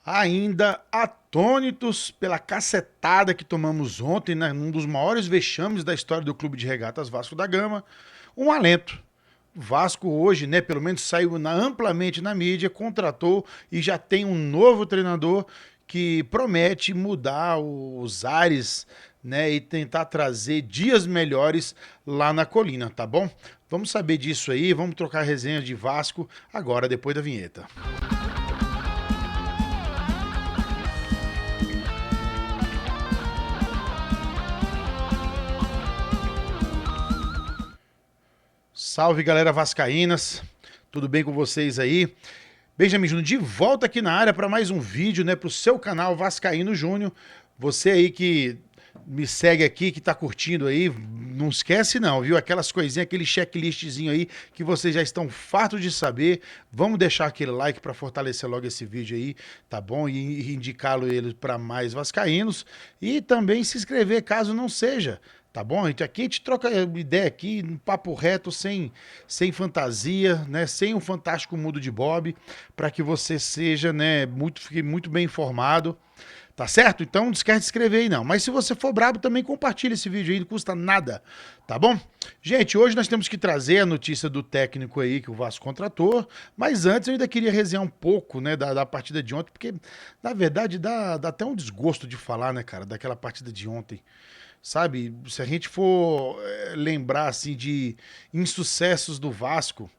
Ainda atônitos pela cacetada que tomamos ontem, né, num dos maiores vexames da história do Clube de Regatas Vasco da Gama, um alento. O Vasco hoje, né, pelo menos saiu amplamente na mídia, contratou e já tem um novo treinador que promete mudar os ares, né, e tentar trazer dias melhores lá na colina, tá bom? Vamos saber disso aí, vamos trocar resenha de Vasco agora depois da vinheta. Salve, galera vascaínas, tudo bem com vocês aí? Benjamin Júnior de volta aqui na área para mais um vídeo, né, para o seu canal Vascaíno Júnior. Você aí que me segue aqui, que tá curtindo aí, não esquece não, viu? Aquelas coisinhas, aquele checklistzinho aí que vocês já estão fartos de saber. Vamos deixar aquele like para fortalecer logo esse vídeo aí, tá bom? E indicá-lo ele para mais vascaínos. E também se inscrever caso não seja. Tá bom? Aqui a gente troca ideia aqui, um papo reto, sem fantasia, né? Sem um fantástico mundo de Bob, para que você seja, né, fique muito bem informado. Tá certo? Então não esquece de se inscrever aí não. Mas se você for brabo, também compartilha esse vídeo aí, não custa nada. Tá bom? Gente, hoje nós temos que trazer a notícia do técnico aí que o Vasco contratou. Mas antes eu ainda queria resenhar um pouco, né, da partida de ontem, porque na verdade dá até um desgosto de falar, né, cara, daquela partida de ontem. Sabe, se a gente for lembrar assim de insucessos do Vasco,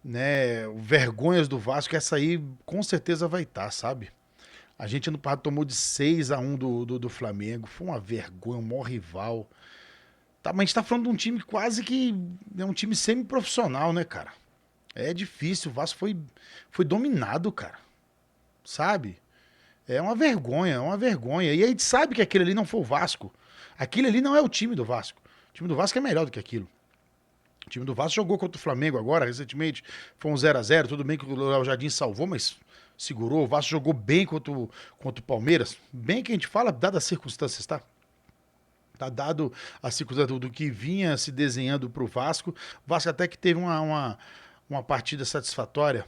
né, vergonhas do Vasco, essa aí com certeza vai estar, sabe? A gente ano passado tomou de 6-1 do Flamengo, foi uma vergonha, um maior rival. Tá, mas a gente tá falando de um time quase que é um time semi-profissional, né, cara? É difícil, o Vasco foi dominado, cara, sabe? É uma vergonha, é uma vergonha. E a gente sabe que aquele ali não foi o Vasco. Aquele ali não é o time do Vasco. O time do Vasco é melhor do que aquilo. O time do Vasco jogou contra o Flamengo agora, recentemente. Foi um 0-0. Tudo bem que o Léo Jardim salvou, mas segurou. O Vasco jogou bem contra o Palmeiras. Bem que a gente fala, dadas as circunstâncias, tá? Tá dado a circunstância do que vinha se desenhando pro Vasco. O Vasco até que teve uma partida satisfatória.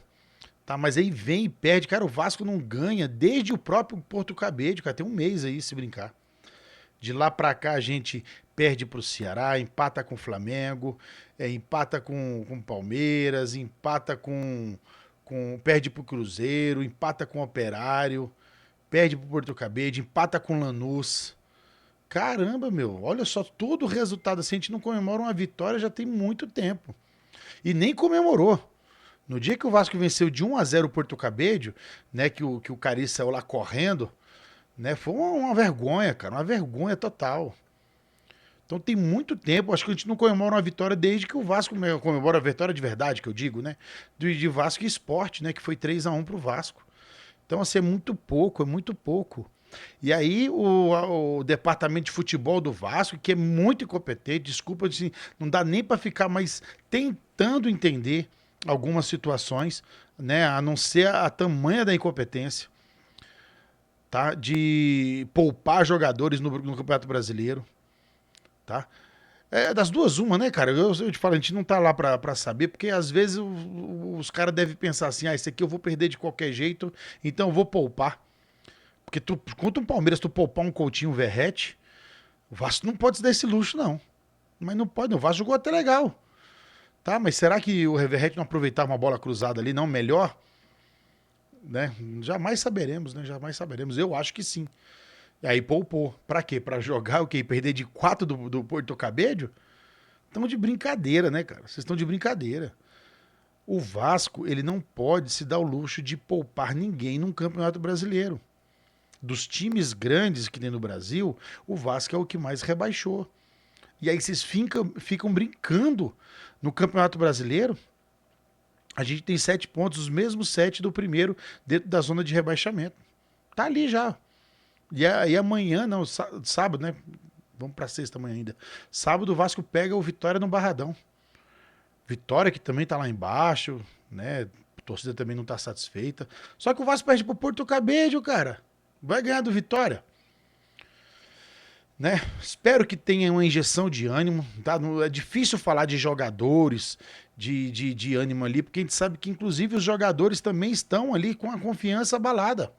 Tá, mas aí vem e perde. Cara, o Vasco não ganha desde o próprio Porto Cabedelo, cara. Tem um mês aí, se brincar. De lá pra cá a gente perde pro Ceará, empata com o Flamengo, empata com o Palmeiras, empata perde pro Cruzeiro, empata com o Operário, perde pro Porto Cabedelo, empata com o Lanús. Caramba, meu, olha só, todo o resultado assim, a gente não comemora uma vitória já tem muito tempo. E nem comemorou. No dia que o Vasco venceu de 1-0 o Porto Cabedelo, né, que o Cari saiu lá correndo, né, foi uma vergonha, cara, uma vergonha total. Então tem muito tempo, acho que a gente não comemora uma vitória desde que o Vasco comemora a vitória de verdade, que eu digo, né, de Vasco e Sport, né, que foi 3-1 pro Vasco. Então assim, é muito pouco, é muito pouco. E aí o departamento de futebol do Vasco, que é muito incompetente, desculpa, assim, não dá nem para ficar mais tentando entender algumas situações, né, a não ser a tamanha da incompetência, tá, de poupar jogadores no Campeonato Brasileiro, tá? É das duas uma, né, cara? Eu te falo, a gente não tá lá pra saber, porque às vezes os caras devem pensar assim, esse aqui eu vou perder de qualquer jeito, então eu vou poupar. Porque contra o Palmeiras, tu poupar um Coutinho Verratti, o Vasco não pode se dar esse luxo, não. Mas não pode, não. O Vasco jogou até legal. Tá, mas será que o Verratti não aproveitava uma bola cruzada ali, não? Melhor? Né? Jamais saberemos, né? Jamais saberemos. Eu acho que sim. E aí poupou. Pra quê? Pra jogar o quê? Perder de 4 do Porto Cabedelo? Estão de brincadeira, né, cara? Vocês estão de brincadeira. O Vasco, ele não pode se dar o luxo de poupar ninguém num campeonato brasileiro. Dos times grandes que tem no Brasil, o Vasco é o que mais rebaixou. E aí vocês ficam brincando no Campeonato Brasileiro. A gente tem 7 pontos, os mesmos 7 do primeiro, dentro da zona de rebaixamento. Tá ali já. E amanhã, não, sábado, né? Vamos pra sexta amanhã ainda. Sábado o Vasco pega o Vitória no Barradão. Vitória que também tá lá embaixo, né? A torcida também não tá satisfeita. Só que o Vasco perde pro Porto Cabedelo, cara. Vai ganhar do Vitória. Né? Espero que tenha uma injeção de ânimo, tá? É difícil falar de jogadores, de ânimo ali, porque a gente sabe que inclusive os jogadores também estão ali com a confiança abalada.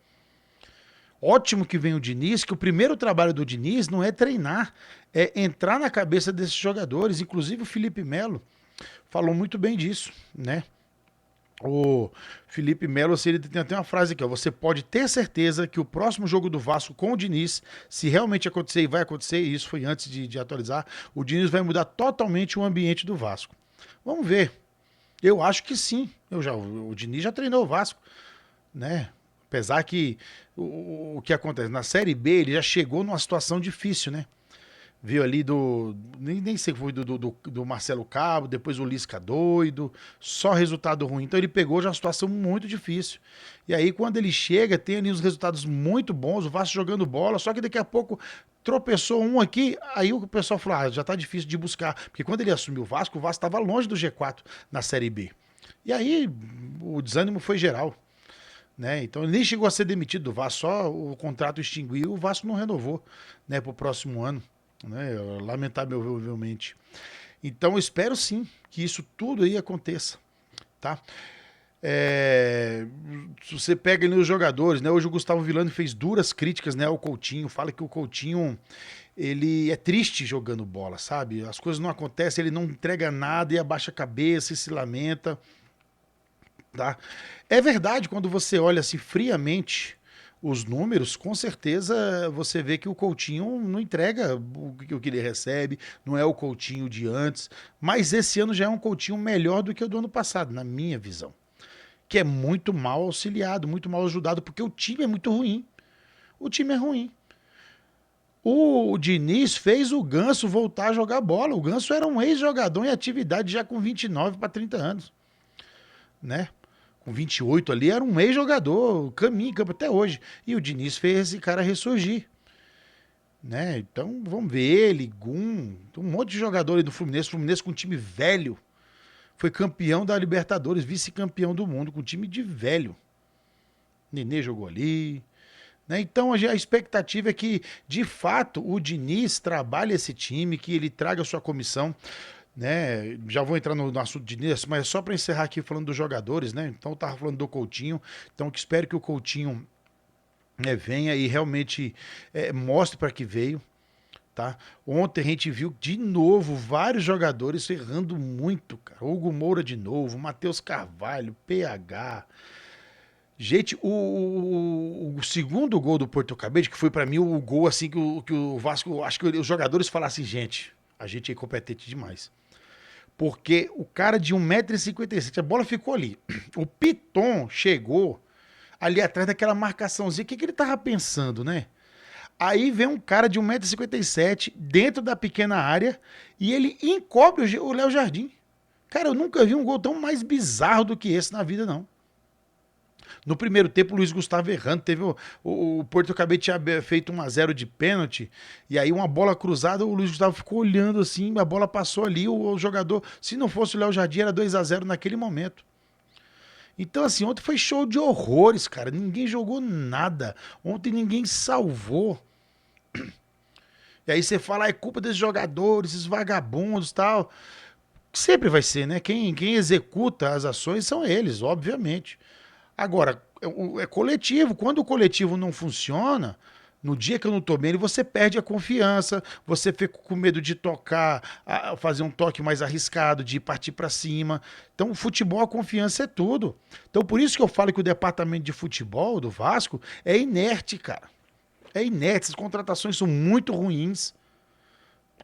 Ótimo que vem o Diniz, que o primeiro trabalho do Diniz não é treinar, é entrar na cabeça desses jogadores. Inclusive o Felipe Melo falou muito bem disso, né? O Felipe Melo, assim, ele tem até uma frase aqui, ó, você pode ter certeza que o próximo jogo do Vasco com o Diniz, se realmente acontecer e vai acontecer, e isso foi antes de atualizar, o Diniz vai mudar totalmente o ambiente do Vasco. Vamos ver. Eu acho que sim. O Diniz já treinou o Vasco, né? Apesar que o que acontece na Série B, ele já chegou numa situação difícil, né? Veio ali nem sei, foi do Marcelo Cabo, depois o Lisca doido, só resultado ruim. Então ele pegou já uma situação muito difícil. E aí quando ele chega, tem ali os resultados muito bons, o Vasco jogando bola, só que daqui a pouco tropeçou um aqui, aí o pessoal falou, já tá difícil de buscar. Porque quando ele assumiu o Vasco estava longe do G4 na Série B. E aí o desânimo foi geral. Né? Então ele nem chegou a ser demitido do Vasco, só o contrato extinguiu e o Vasco não renovou, né, para o próximo ano, né, lamentavelmente. Então eu espero sim que isso tudo aí aconteça, tá? Se você pega ali os jogadores, né? Hoje o Gustavo Villani fez duras críticas, né, ao Coutinho, fala que o Coutinho ele é triste jogando bola, sabe? As coisas não acontecem, ele não entrega nada e abaixa a cabeça e se lamenta. Tá? É verdade, quando você olha assim friamente os números, com certeza você vê que o Coutinho não entrega o que ele recebe, não é o Coutinho de antes, mas esse ano já é um Coutinho melhor do que o do ano passado, na minha visão. Que é muito mal auxiliado, muito mal ajudado, porque o time é muito ruim. O time é ruim. O Diniz fez o Ganso voltar a jogar bola. O Ganso era um ex-jogador em atividade já com 29 para 30 anos, né? Com 28 ali, era um ex-jogador, caminho em campo até hoje. E o Diniz fez esse cara ressurgir. Né? Então, vamos ver ele, Gum, um monte de jogadores do Fluminense, Fluminense com um time velho. Foi campeão da Libertadores, vice-campeão do mundo, com um time de velho. Nenê jogou ali. Né? Então, a expectativa é que, de fato, o Diniz trabalhe esse time, que ele traga a sua comissão. Né? Já vou entrar no assunto de Diniz, mas só para encerrar aqui falando dos jogadores, né? Então eu tava falando do Coutinho, então eu espero que o Coutinho, né, venha e realmente mostre para que veio, tá? Ontem a gente viu de novo vários jogadores errando muito, cara. Hugo Moura de novo, Matheus Carvalho, PH. Gente, o segundo gol do Porto Cabede, que foi para mim o gol assim que o Vasco, acho que os jogadores falaram assim, gente, a gente é incompetente demais. Porque o cara de 1,57 m, a bola ficou ali. O Piton chegou ali atrás daquela marcaçãozinha. O que ele tava pensando, né? Aí vem um cara de 1,57 m dentro da pequena área e ele encobre o Léo Jardim. Cara, eu nunca vi um gol tão mais bizarro do que esse na vida, não. No primeiro tempo, o Luiz Gustavo errando. Teve o Porto Cabede tinha feito 1-0 de pênalti. E aí, uma bola cruzada, o Luiz Gustavo ficou olhando assim. A bola passou ali. O jogador, se não fosse o Léo Jardim, era 2-0 naquele momento. Então, assim, ontem foi show de horrores, cara. Ninguém jogou nada. Ontem ninguém salvou. E aí você fala, é culpa desses jogadores, esses vagabundos e tal. Sempre vai ser, né? Quem executa as ações são eles, obviamente. Agora, é coletivo. Quando o coletivo não funciona, no dia que eu não tô bem, você perde a confiança, você fica com medo de tocar, fazer um toque mais arriscado, de partir para cima. Então, o futebol, a confiança é tudo. Então, por isso que eu falo que o departamento de futebol do Vasco é inerte, cara. É inerte. As contratações são muito ruins.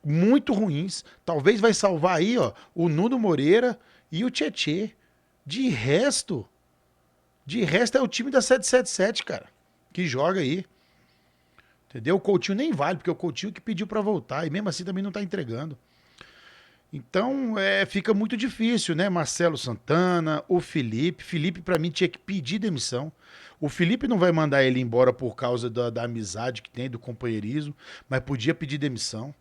Muito ruins. Talvez vai salvar aí, ó, o Nuno Moreira e o Tietê. De resto é o time da 777, cara, que joga aí. Entendeu? O Coutinho nem vale, porque é o Coutinho que pediu pra voltar e mesmo assim também não tá entregando. Então, fica muito difícil, né? Marcelo Santana, o Felipe. Felipe, pra mim, tinha que pedir demissão. O Felipe não vai mandar ele embora por causa da amizade que tem, do companheirismo, mas podia pedir demissão.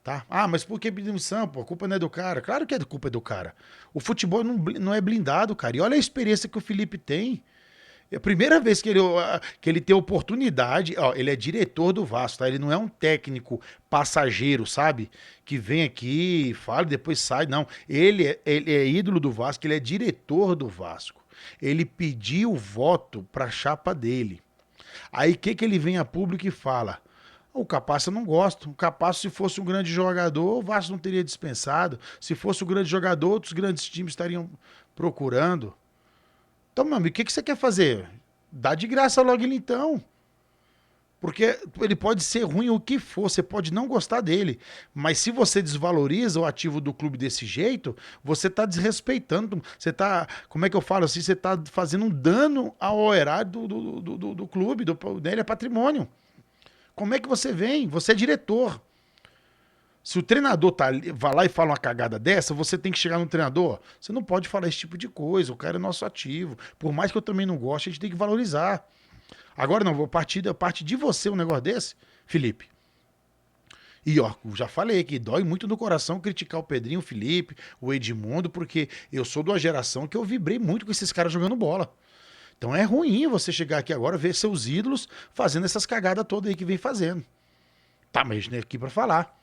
Tá? Ah, mas por que pedir demissão? Pô, a culpa não é do cara. Claro que a culpa é do cara. O futebol não é blindado, cara. E olha a experiência que o Felipe tem. É a primeira vez que ele tem oportunidade. Ó, ele é diretor do Vasco, tá? Ele não é um técnico passageiro, sabe? Que vem aqui, fala e depois sai. Não. Ele é ídolo do Vasco, ele é diretor do Vasco. Ele pediu voto pra chapa dele. Aí o que ele vem a público e fala? O Capasso eu não gosto. O Capasso, se fosse um grande jogador, o Vasco não teria dispensado. Se fosse um grande jogador, outros grandes times estariam procurando. Então, meu amigo, o que você quer fazer? Dá de graça logo ele então. Porque ele pode ser ruim o que for, você pode não gostar dele. Mas se você desvaloriza o ativo do clube desse jeito, você está desrespeitando. Você está, como é que eu falo assim? Você está fazendo um dano ao erário do clube, dele é patrimônio. Como é que você vem? Você é diretor. Se o treinador vai lá e fala uma cagada dessa, você tem que chegar no treinador. Você não pode falar esse tipo de coisa. O cara é nosso ativo. Por mais que eu também não goste, a gente tem que valorizar. Agora não, vou partir de você um negócio desse, Felipe. E ó, já falei que dói muito no coração criticar o Pedrinho, o Felipe, o Edmundo, porque eu sou de uma geração que eu vibrei muito com esses caras jogando bola. Então é ruim você chegar aqui agora ver seus ídolos fazendo essas cagadas todas aí que vem fazendo. Tá, mas a gente não é aqui pra falar.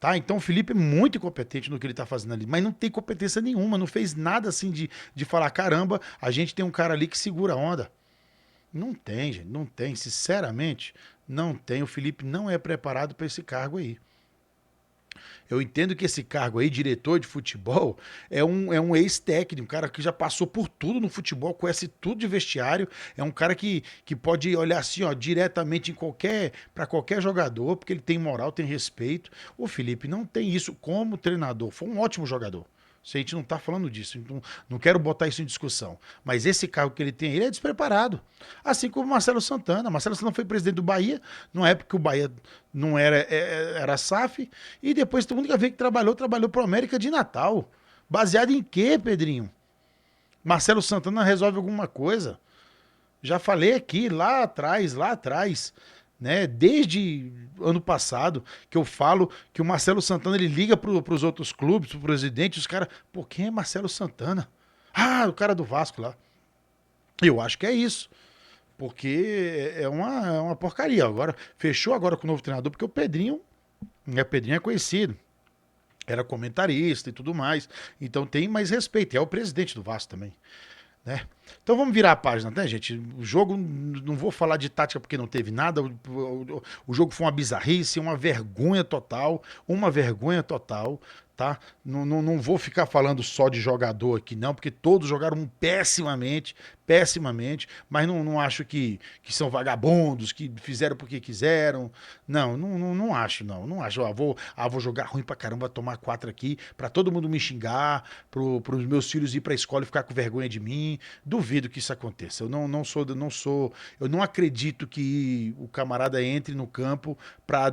Tá, então o Felipe é muito incompetente no que ele tá fazendo ali, mas não tem competência nenhuma, não fez nada assim de falar, caramba, a gente tem um cara ali que segura a onda. Não tem, gente, não tem. Sinceramente, não tem. O Felipe não é preparado para esse cargo aí. Eu entendo que esse cargo aí, diretor de futebol, é um ex-técnico, um cara que já passou por tudo no futebol, conhece tudo de vestiário, é um cara que pode olhar assim, ó, diretamente para qualquer jogador, porque ele tem moral, tem respeito. O Felipe não tem isso como treinador. Foi um ótimo jogador. Se a gente não está falando disso, então não quero botar isso em discussão. Mas esse cargo que ele tem, ele é despreparado. Assim como o Marcelo Santana. Marcelo Santana foi presidente do Bahia, numa época que o Bahia não era SAF, e depois a única vez que trabalhou para o América de Natal. Baseado em quê, Pedrinho? Marcelo Santana resolve alguma coisa? Já falei aqui, lá atrás, né? Desde ano passado, que eu falo que o Marcelo Santana ele liga para os outros clubes, pro presidente, os caras, pô, quem é Marcelo Santana? Ah, o cara do Vasco lá. Eu acho que é isso. Porque é uma porcaria. Agora, fechou agora com o novo treinador, porque o Pedrinho, né, Pedrinho é conhecido. Era comentarista e tudo mais. Então tem mais respeito. E é o presidente do Vasco também. Né? Então vamos virar a página, né, gente? O jogo, não vou falar de tática porque não teve nada. O jogo foi uma bizarrice, uma vergonha total, tá? Não vou ficar falando só de jogador aqui, não, porque todos jogaram pessimamente, mas não acho que são vagabundos, que fizeram porque quiseram. Não acho, não acho. Vou jogar ruim pra caramba, tomar 4 aqui, pra todo mundo me xingar, pros meus filhos ir pra escola e ficar com vergonha de mim. Duvido que isso aconteça. Eu eu não acredito que o camarada entre no campo para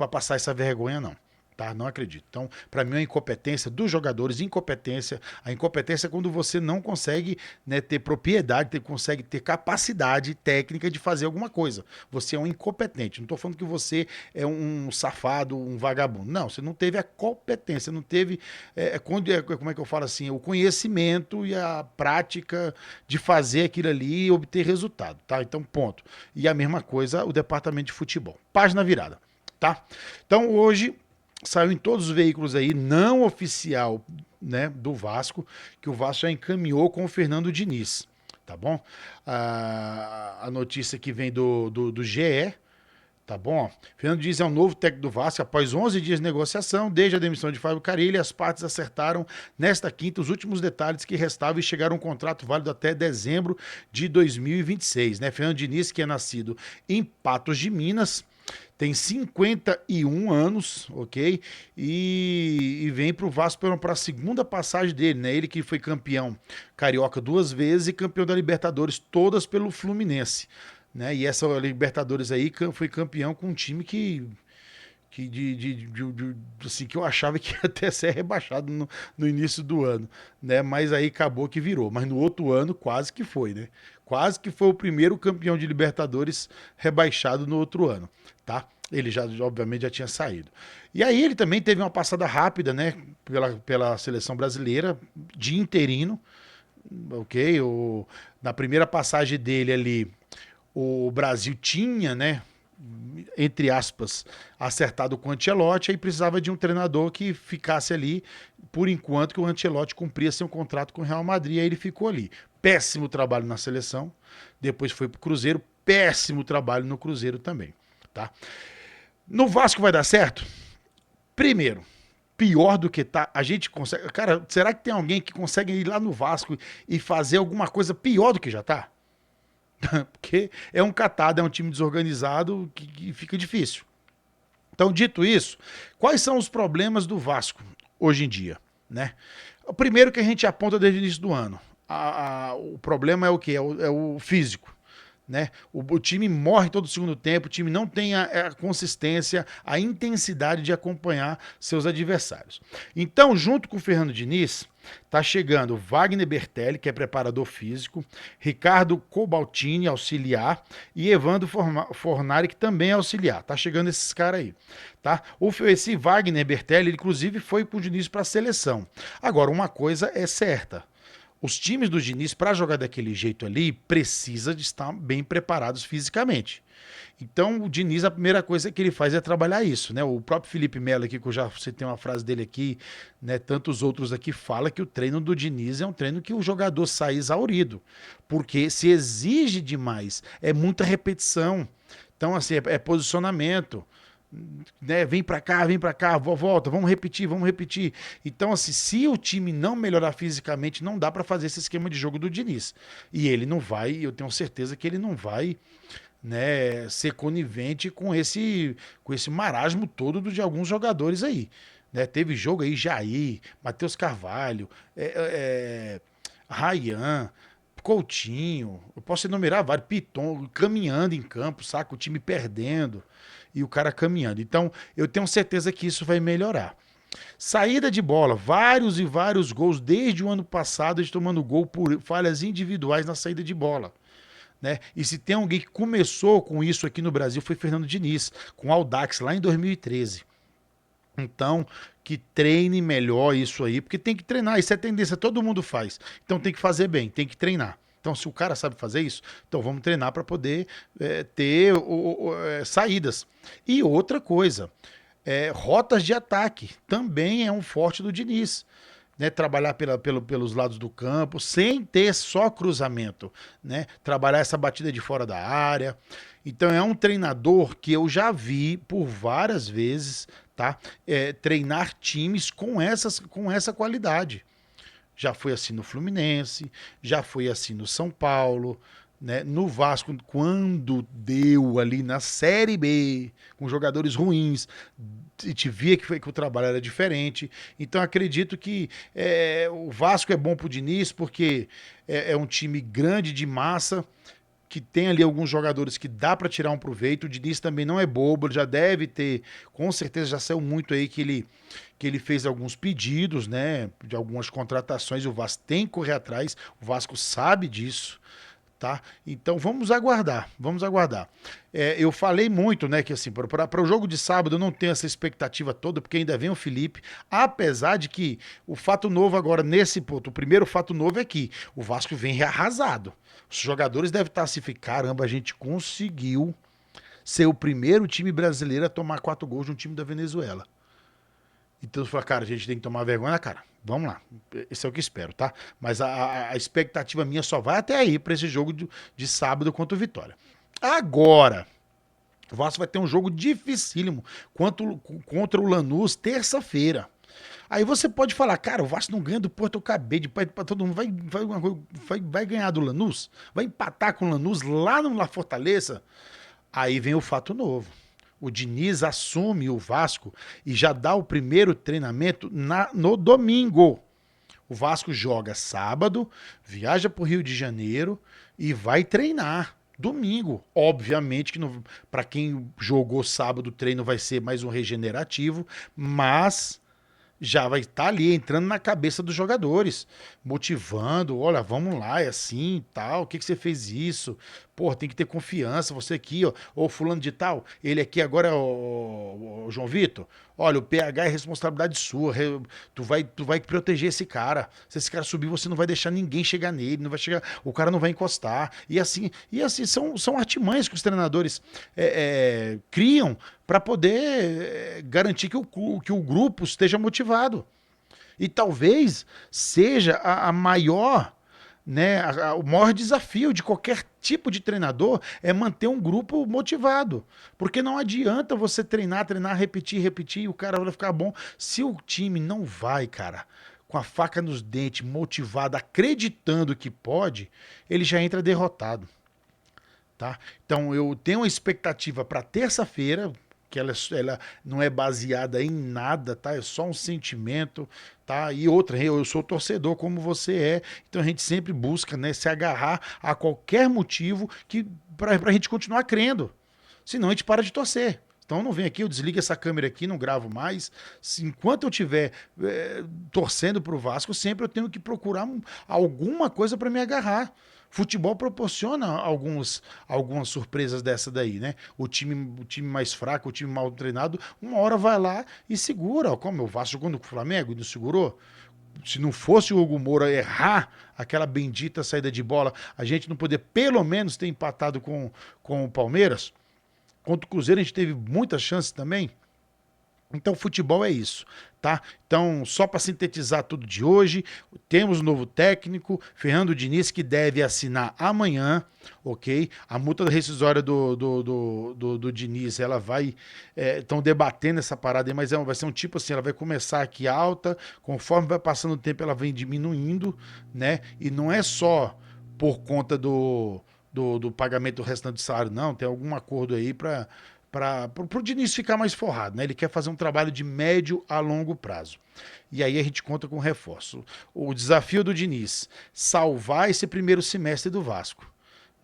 passar essa vergonha, não. Tá? Não acredito. Então, para mim, a incompetência dos jogadores, a incompetência é quando você não consegue, né, ter propriedade, consegue ter capacidade técnica de fazer alguma coisa. Você é um incompetente. Não estou falando que você é um safado, um vagabundo. Não, você não teve a competência, não teve, como é que eu falo assim, o conhecimento e a prática de fazer aquilo ali e obter resultado. Tá? Então, ponto. E a mesma coisa o departamento de futebol. Página virada. Tá? Então, hoje saiu em todos os veículos aí, não oficial, né, do Vasco, que o Vasco já encaminhou com o Fernando Diniz, tá bom? A notícia que vem do GE, tá bom? Fernando Diniz é o novo técnico do Vasco após 11 dias de negociação, desde a demissão de Fábio Carille, as partes acertaram nesta quinta os últimos detalhes que restavam e chegaram a um contrato válido até dezembro de 2026, né? Fernando Diniz, que é nascido em Patos de Minas, tem 51 anos, ok? E vem para o Vasco para a segunda passagem dele, né? Ele que foi campeão carioca 2 vezes e campeão da Libertadores, todas pelo Fluminense, né? E essa Libertadores aí foi campeão com um time assim, que eu achava que ia até ser rebaixado no início do ano, né? Mas aí acabou que virou. Mas no outro ano quase que foi, né? Quase que foi o primeiro campeão de Libertadores rebaixado no outro ano, tá? Ele já, obviamente, já tinha saído. E aí ele também teve uma passada rápida, né? Pela seleção brasileira, de interino, ok? Na primeira passagem dele ali, o Brasil tinha, né, entre aspas, acertado com o Ancelotti, aí precisava de um treinador que ficasse ali por enquanto que o Ancelotti cumpria seu contrato com o Real Madrid, aí ele ficou ali. Péssimo trabalho na seleção, depois foi pro Cruzeiro, péssimo trabalho no Cruzeiro também, tá? No Vasco vai dar certo? Primeiro, pior do que tá, a gente consegue... Cara, será que tem alguém que consegue ir lá no Vasco e fazer alguma coisa pior do que já tá? Porque é um catado, é um time desorganizado que fica difícil. Então, dito isso, quais são os problemas do Vasco hoje em dia, né? O primeiro que a gente aponta desde o início do ano. O problema é o quê? É o físico. Né? O time morre todo segundo tempo, o time não tem a consistência, a intensidade de acompanhar seus adversários. Então, junto com o Fernando Diniz, tá chegando Wagner Bertelli, que é preparador físico, Ricardo Cobaltini, auxiliar, e Evandro Fornari, que também é auxiliar. Tá chegando esses caras aí. Tá? Esse Wagner Bertelli, ele, inclusive, foi com o Diniz para a seleção. Agora, uma coisa é certa. Os times do Diniz, para jogar daquele jeito ali, precisa de estar bem preparados fisicamente. Então, o Diniz, a primeira coisa que ele faz é trabalhar isso, né? O próprio Felipe Melo aqui, que eu já citei uma frase dele aqui, né? Tantos outros aqui fala que o treino do Diniz é um treino que o jogador sai exaurido, porque se exige demais, é muita repetição. Então, assim, é posicionamento. Né, vem pra cá, volta, vamos repetir. Então, assim, se o time não melhorar fisicamente, não dá pra fazer esse esquema de jogo do Diniz. E ele não vai, eu tenho certeza que ele não vai, né, ser conivente com esse marasmo todo de alguns jogadores aí. Né? Teve jogo aí, Jair, Matheus Carvalho, Ryan, Coutinho, eu posso enumerar vários, Piton, caminhando em campo, saca? O time perdendo e o cara caminhando. Então, eu tenho certeza que isso vai melhorar. Saída de bola, vários e vários gols desde o ano passado, eles tomando gol por falhas individuais na saída de bola. Né? E se tem alguém que começou com isso aqui no Brasil foi Fernando Diniz, com o Audax lá em 2013. Então, que treine melhor isso aí, porque tem que treinar, isso é tendência, todo mundo faz. Então tem que fazer bem, tem que treinar. Então, se o cara sabe fazer isso, então vamos treinar para poder ter saídas. E outra coisa, rotas de ataque também é um forte do Diniz. Né, trabalhar pelos lados do campo, sem ter só cruzamento, né, trabalhar essa batida de fora da área. Então é um treinador que eu já vi por várias vezes, tá, treinar times com essa qualidade. Já foi assim no Fluminense, já foi assim no São Paulo, né? No Vasco, quando deu ali na Série B, com jogadores ruins, e te via que o trabalho era diferente. Então acredito que o Vasco é bom pro Diniz, porque é um time grande de massa, que tem ali alguns jogadores que dá para tirar um proveito. O Diniz também não é bobo, ele já deve ter, com certeza já saiu muito aí que ele fez alguns pedidos, né, de algumas contratações, o Vasco tem que correr atrás, o Vasco sabe disso, tá? Então vamos aguardar, vamos aguardar. Eu falei muito, né, que assim, para o jogo de sábado eu não tenho essa expectativa toda, porque ainda vem o Felipe, apesar de que o fato novo agora nesse ponto, o primeiro fato novo é que o Vasco vem arrasado. Os jogadores devem estar assim, caramba, a gente conseguiu ser o primeiro time brasileiro a tomar 4 gols de um time da Venezuela. Então você fala, cara, a gente tem que tomar vergonha na cara. Vamos lá. Esse é o que espero, tá? Mas a expectativa minha só vai até aí para esse jogo de sábado contra o Vitória. Agora, o Vasco vai ter um jogo dificílimo contra o Lanús terça-feira. Aí você pode falar, cara, o Vasco não ganha do Porto, eu acabei de para todo mundo. Vai ganhar do Lanús? Vai empatar com o Lanús lá no La Fortaleza? Aí vem o fato novo. O Diniz assume o Vasco e já dá o primeiro treinamento no domingo. O Vasco joga sábado, viaja para o Rio de Janeiro e vai treinar domingo. Obviamente que para quem jogou sábado, o treino vai ser mais um regenerativo, mas já vai estar ali entrando na cabeça dos jogadores, motivando, olha, vamos lá, é assim, tal, o que você fez isso? Pô, tem que ter confiança, você aqui, ó, ou fulano de tal, ele aqui agora é o João Vitor, olha, o PH é responsabilidade sua, tu vai proteger esse cara, se esse cara subir, você não vai deixar ninguém chegar nele, não vai chegar, o cara não vai encostar, e assim são artimanhas que os treinadores criam para poder garantir que o grupo esteja motivado. E talvez seja a maior, né? O maior desafio de qualquer tipo de treinador é manter um grupo motivado. Porque não adianta você treinar, repetir, e o cara vai ficar bom. Se o time não vai, cara, com a faca nos dentes, motivado, acreditando que pode, ele já entra derrotado. Tá? Então eu tenho uma expectativa para terça-feira, que ela não é baseada em nada, tá? É só um sentimento, tá? E outra, eu sou torcedor como você é, então a gente sempre busca, né, se agarrar a qualquer motivo que para a gente continuar crendo. Senão a gente para de torcer. Então não vem aqui, eu desligo essa câmera aqui, não gravo mais. Enquanto eu estiver torcendo para o Vasco, sempre eu tenho que procurar alguma coisa para me agarrar. Futebol proporciona algumas surpresas dessa daí, né? O time mais fraco, o time mal treinado, uma hora vai lá e segura. Como o Vasco jogou no Flamengo e não segurou? Se não fosse o Hugo Moura errar aquela bendita saída de bola, a gente não poder pelo menos ter empatado com o Palmeiras. Contra o Cruzeiro a gente teve muitas chances também. Então, futebol é isso, tá? Então, só para sintetizar tudo de hoje, temos um novo técnico, Fernando Diniz, que deve assinar amanhã, ok? A multa rescisória do Diniz, ela vai... Estão debatendo essa parada aí, mas vai ser um tipo assim, ela vai começar aqui alta, conforme vai passando o tempo, ela vem diminuindo, né? E não é só por conta do pagamento do restante do salário, não, tem algum acordo aí para o Diniz ficar mais forrado, né? Ele quer fazer um trabalho de médio a longo prazo. E aí a gente conta com reforço. O desafio do Diniz, salvar esse primeiro semestre do Vasco.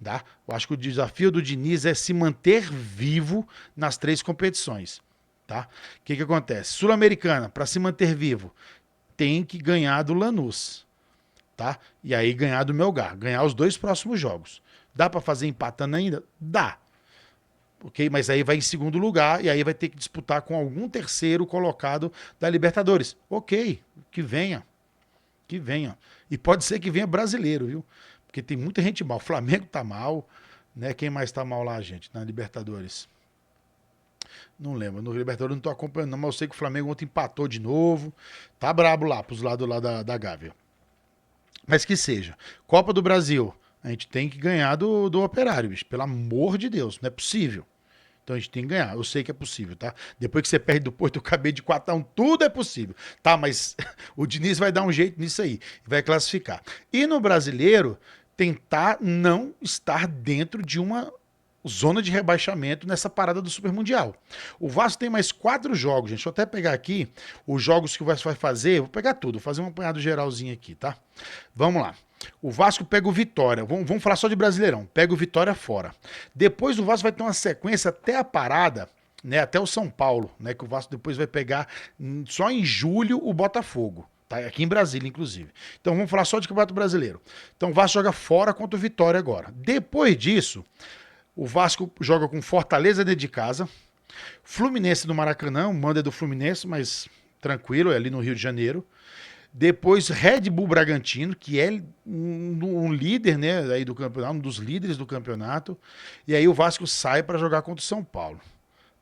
Tá? Eu acho que o desafio do Diniz é se manter vivo nas 3 competições. Tá? O que acontece? Sul-Americana, para se manter vivo, tem que ganhar do Lanús. Tá? E aí ganhar do Melgar, ganhar os 2 próximos jogos. Dá para fazer empatando ainda? Dá. Ok? Mas aí vai em segundo lugar e aí vai ter que disputar com algum terceiro colocado da Libertadores. Ok, que venha. Que venha. E pode ser que venha brasileiro, viu? Porque tem muita gente mal. O Flamengo tá mal, né? Quem mais tá mal lá, gente, na Libertadores? Não lembro. No Libertadores eu não tô acompanhando, não, mas eu sei que o Flamengo ontem empatou de novo. Tá brabo lá, pros lados lá da Gávea. Mas que seja. Copa do Brasil. A gente tem que ganhar do Operário, bicho. Pelo amor de Deus. Não é possível. Então a gente tem que ganhar. Eu sei que é possível, tá? Depois que você perde do Porto, eu acabei de 4-1, tudo é possível. Tá, mas o Diniz vai dar um jeito nisso aí. Vai classificar. E no Brasileiro, tentar não estar dentro de uma zona de rebaixamento nessa parada do Super Mundial. O Vasco tem mais 4 jogos, gente. Deixa eu até pegar aqui os jogos que o Vasco vai fazer. Vou pegar tudo, vou fazer um apanhado geralzinho aqui, tá? Vamos lá. O Vasco pega o Vitória. Vamos falar só de Brasileirão. Pega o Vitória fora. Depois o Vasco vai ter uma sequência até a parada, né? Até o São Paulo, né? Que o Vasco depois vai pegar só em julho o Botafogo. Tá? Aqui em Brasília, inclusive. Então vamos falar só de Campeonato Brasileiro. Então o Vasco joga fora contra o Vitória agora. Depois disso, o Vasco joga com Fortaleza dentro de casa. Fluminense no Maracanã. O mando é do Fluminense, mas tranquilo, é ali no Rio de Janeiro. Depois Red Bull Bragantino, que é um líder, né, aí do campeonato, um dos líderes do campeonato. E aí o Vasco sai para jogar contra o São Paulo,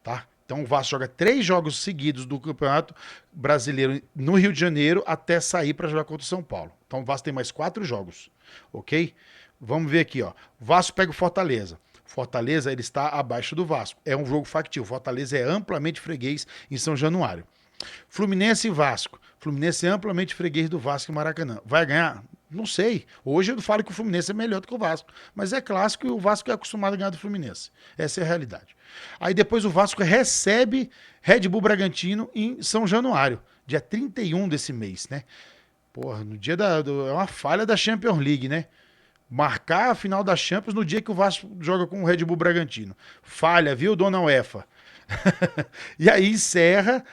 tá? Então o Vasco joga 3 jogos seguidos do Campeonato Brasileiro no Rio de Janeiro até sair para jogar contra o São Paulo. Então o Vasco tem mais 4 jogos, ok? Vamos ver aqui, ó. O Vasco pega o Fortaleza. Fortaleza, ele está abaixo do Vasco. É um jogo factível. Fortaleza é amplamente freguês em São Januário. Fluminense e Vasco. Fluminense é amplamente freguês do Vasco e Maracanã. Vai ganhar? Não sei. Hoje eu falo que o Fluminense é melhor do que o Vasco. Mas é clássico e o Vasco é acostumado a ganhar do Fluminense. Essa é a realidade. Aí depois o Vasco recebe Red Bull Bragantino em São Januário. Dia 31 desse mês, né? Porra, no dia é uma falha da Champions League, né? Marcar a final da Champions no dia que o Vasco joga com o Red Bull Bragantino. Falha, viu, dona UEFA? E aí encerra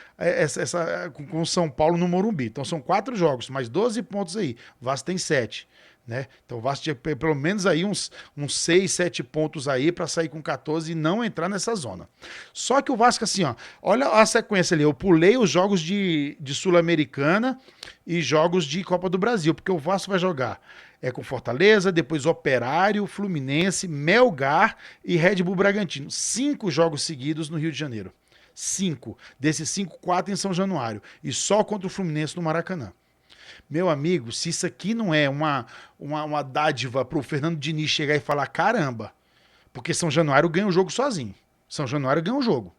com o São Paulo no Morumbi. Então são 4 jogos, mais 12 pontos aí. O Vasco tem 7. Né? Então o Vasco tinha pelo menos aí uns 6, 7 pontos aí para sair com 14 e não entrar nessa zona. Só que o Vasco assim, ó, olha a sequência ali, eu pulei os jogos de Sul-Americana e jogos de Copa do Brasil, porque o Vasco vai jogar com Fortaleza, depois Operário, Fluminense, Melgar e Red Bull Bragantino. 5 jogos seguidos no Rio de Janeiro. 5. Desses 5, 4 em São Januário. E só contra o Fluminense no Maracanã. Meu amigo, se isso aqui não é uma dádiva pro Fernando Diniz chegar e falar, caramba, porque São Januário ganha o jogo sozinho. São Januário ganha o jogo.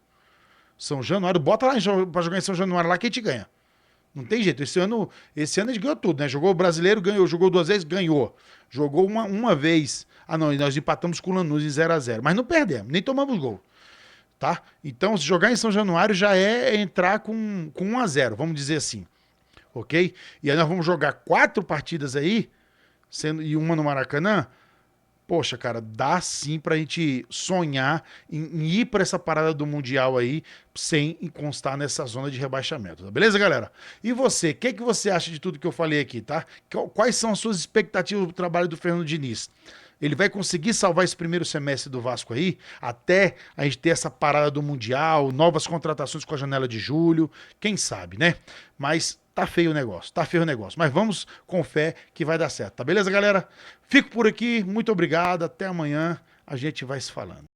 São Januário, bota lá pra jogar em São Januário lá que a gente ganha. Não tem jeito. Esse ano a gente ganhou tudo, né? Jogou o brasileiro, ganhou. Jogou 2 vezes, ganhou. Jogou uma vez. Ah, não, e nós empatamos com o Lanús em 0-0. Mas não perdemos, nem tomamos gol. Tá? Então, se jogar em São Januário já é entrar com 1-0, vamos dizer assim. Ok? E aí nós vamos jogar 4 partidas aí, e uma no Maracanã. Poxa, cara, dá sim pra gente sonhar em ir pra essa parada do Mundial aí, sem encostar nessa zona de rebaixamento, tá beleza, galera? E você, o que você acha de tudo que eu falei aqui, tá? Quais são as suas expectativas do trabalho do Fernando Diniz? Ele vai conseguir salvar esse primeiro semestre do Vasco aí, até a gente ter essa parada do Mundial, novas contratações com a janela de julho, quem sabe, né? Mas tá feio o negócio, tá feio o negócio. Mas vamos com fé que vai dar certo, tá beleza, galera? Fico por aqui, muito obrigado, até amanhã, a gente vai se falando.